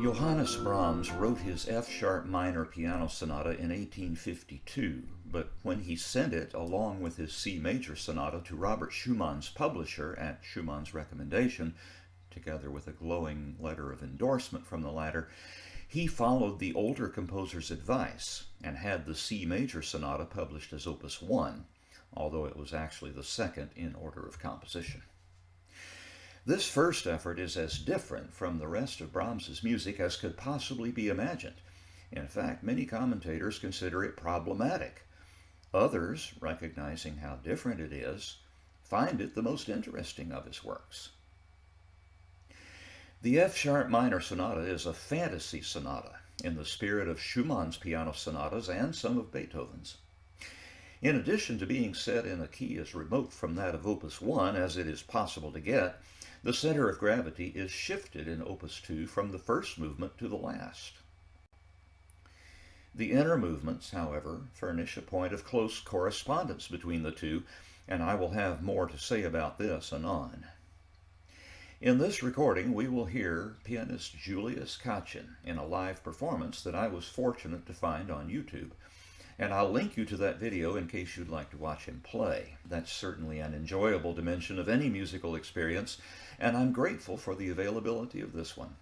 Johannes Brahms wrote his F-sharp minor piano sonata in 1852, but when he sent it along with his C major sonata to Robert Schumann's publisher at Schumann's recommendation, together with a glowing letter of endorsement from the latter, he followed the older composer's advice and had the C major sonata published as Opus 1, although it was actually the second in order of composition. This first effort is as different from the rest of Brahms's music as could possibly be imagined. In fact, many commentators consider it problematic. Others, recognizing how different it is, find it the most interesting of his works. The F-sharp minor sonata is a fantasy sonata in the spirit of Schumann's piano sonatas and some of Beethoven's. In addition to being set in a key as remote from that of Opus 1 as it is possible to get, the center of gravity is shifted in Opus 2 from the first movement to the last. The inner movements, however, furnish a point of close correspondence between the two, and I will have more to say about this anon. In this recording, we will hear pianist Julius Kachin in a live performance that I was fortunate to find on YouTube, and I'll link you to that video in case you'd like to watch him play. That's certainly an enjoyable dimension of any musical experience, and I'm grateful for the availability of this one.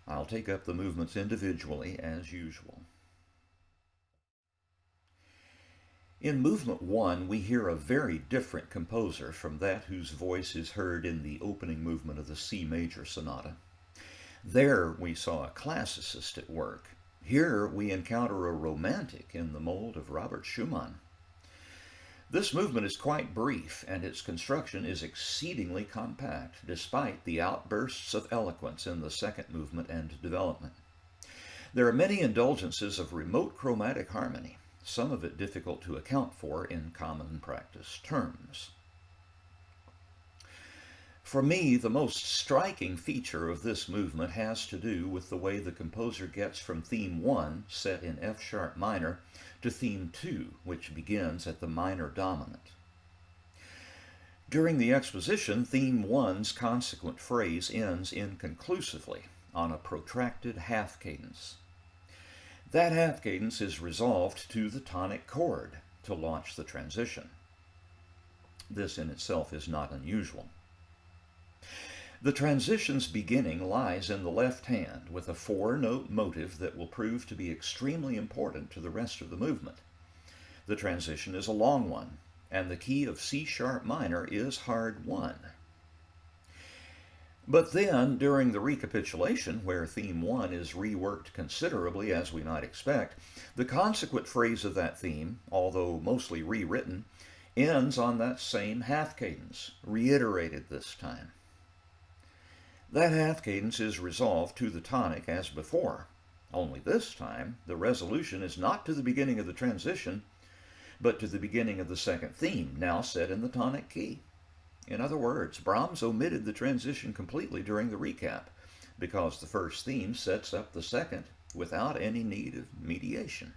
I'll take up the movements individually as usual. In movement 1, we hear a very different composer from that whose voice is heard in the opening movement of the C major sonata. There we saw a classicist at work. Here we encounter a romantic in the mold of Robert Schumann. This movement is quite brief, and its construction is exceedingly compact, despite the outbursts of eloquence in the second movement and development. There are many indulgences of remote chromatic harmony, some of it difficult to account for in common practice terms. For me, the most striking feature of this movement has to do with the way the composer gets from theme 1, set in F-sharp minor, to theme 2, which begins at the minor dominant. During the exposition, theme 1's consequent phrase ends inconclusively on a protracted half-cadence. That half-cadence is resolved to the tonic chord to launch the transition. This in itself is not unusual. The transition's beginning lies in the left hand with a 4-note motive that will prove to be extremely important to the rest of the movement. The transition is a long one, and the key of C-sharp minor is hard 1. But then, during the recapitulation, where theme 1 is reworked considerably as we might expect, the consequent phrase of that theme, although mostly rewritten, ends on that same half-cadence, reiterated this time. That half-cadence is resolved to the tonic as before, only this time the resolution is not to the beginning of the transition, but to the beginning of the second theme, now set in the tonic key. In other words, Brahms omitted the transition completely during the recap, because the first theme sets up the second without any need of mediation.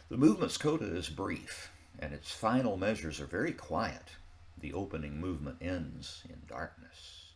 The movement's coda is brief, and its final measures are very quiet. The opening movement ends in darkness.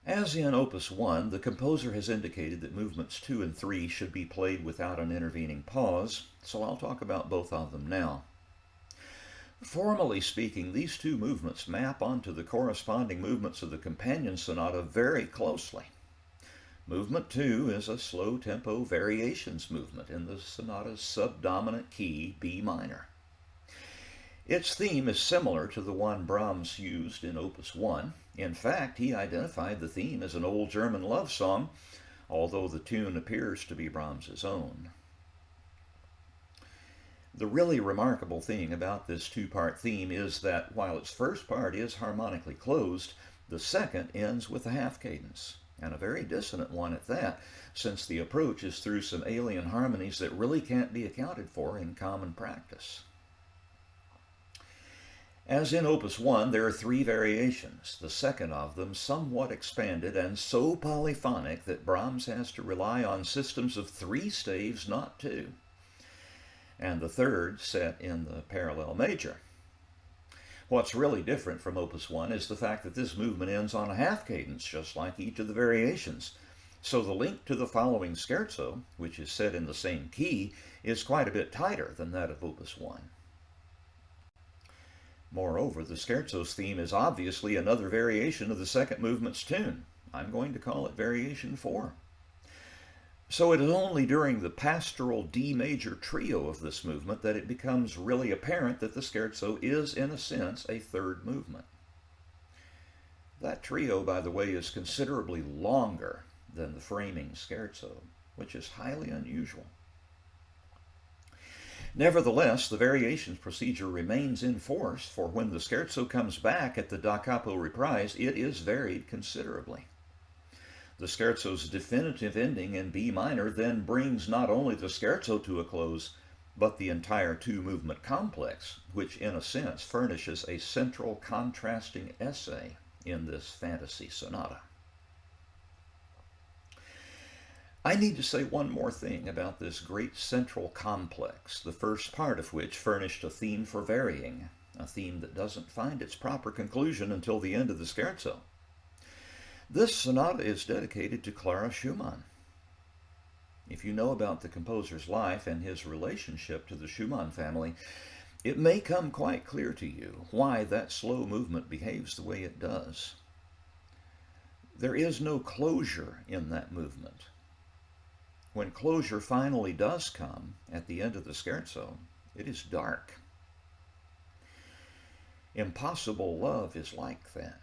As in Opus 1, the composer has indicated that movements 2 and 3 should be played without an intervening pause, so I'll talk about both of them now. Formally speaking, these two movements map onto the corresponding movements of the companion sonata very closely. Movement 2 is a slow tempo variations movement in the sonata's subdominant key, B minor. Its theme is similar to the one Brahms used in Opus 1. In fact, he identified the theme as an old German love song, although the tune appears to be Brahms's own. The really remarkable thing about this two-part theme is that while its first part is harmonically closed, the second ends with a half cadence, and a very dissonant one at that, since the approach is through some alien harmonies that really can't be accounted for in common practice. As in Opus 1, there are three variations, the second of them somewhat expanded and so polyphonic that Brahms has to rely on systems of three staves, not two, and the third set in the parallel major. What's really different from Opus 1 is the fact that this movement ends on a half cadence, just like each of the variations. So the link to the following Scherzo, which is set in the same key, is quite a bit tighter than that of Opus 1. Moreover, the Scherzo's theme is obviously another variation of the second movement's tune. I'm going to call it Variation 4. So it is only during the pastoral D major trio of this movement that it becomes really apparent that the Scherzo is, in a sense, a third movement. That trio, by the way, is considerably longer than the framing Scherzo, which is highly unusual. Nevertheless, the variations procedure remains in force, for when the Scherzo comes back at the da capo reprise, it is varied considerably. The Scherzo's definitive ending in B minor then brings not only the Scherzo to a close, but the entire two-movement complex, which in a sense furnishes a central contrasting essay in this fantasy sonata. I need to say one more thing about this great central complex, the first part of which furnished a theme for varying, a theme that doesn't find its proper conclusion until the end of the Scherzo. This sonata is dedicated to Clara Schumann. If you know about the composer's life and his relationship to the Schumann family, it may come quite clear to you why that slow movement behaves the way it does. There is no closure in that movement. When closure finally does come at the end of the Scherzo, it is dark. Impossible love is like that.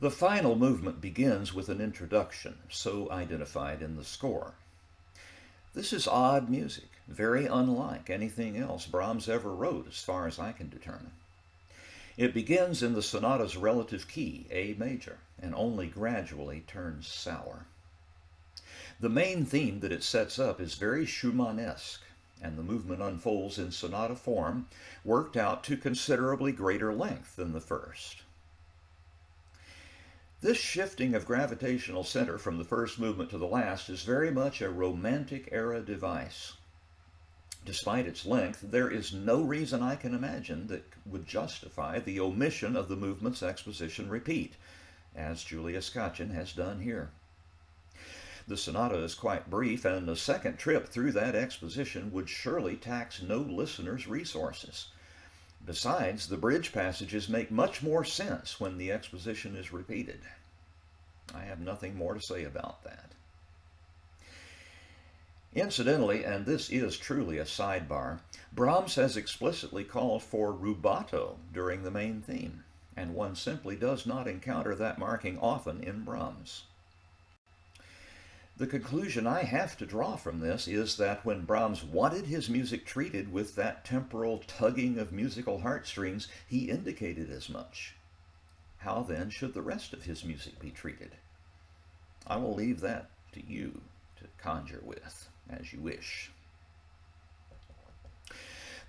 The final movement begins with an introduction, so identified in the score. This is odd music, very unlike anything else Brahms ever wrote, as far as I can determine. It begins in the sonata's relative key, A major, and only gradually turns sour. The main theme that it sets up is very Schumannesque, and the movement unfolds in sonata form, worked out to considerably greater length than the first. This shifting of gravitational center from the first movement to the last is very much a Romantic era device. Despite its length, there is no reason I can imagine that would justify the omission of the movement's exposition repeat, as Julius Katchen has done here. The sonata is quite brief, and a second trip through that exposition would surely tax no listener's resources. Besides, the bridge passages make much more sense when the exposition is repeated. I have nothing more to say about that. Incidentally, and this is truly a sidebar, Brahms has explicitly called for rubato during the main theme, and one simply does not encounter that marking often in Brahms. The conclusion I have to draw from this is that when Brahms wanted his music treated with that temporal tugging of musical heartstrings, he indicated as much. How then should the rest of his music be treated? I will leave that to you to conjure with, as you wish.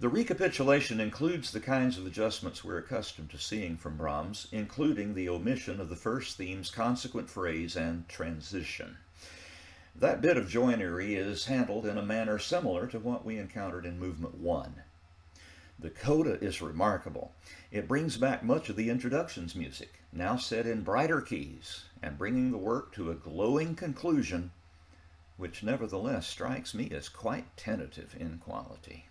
The recapitulation includes the kinds of adjustments we're accustomed to seeing from Brahms, including the omission of the first theme's consequent phrase and transition. That bit of joinery is handled in a manner similar to what we encountered in Movement 1. The coda is remarkable. It brings back much of the introduction's music, now set in brighter keys, and bringing the work to a glowing conclusion, which nevertheless strikes me as quite tentative in quality.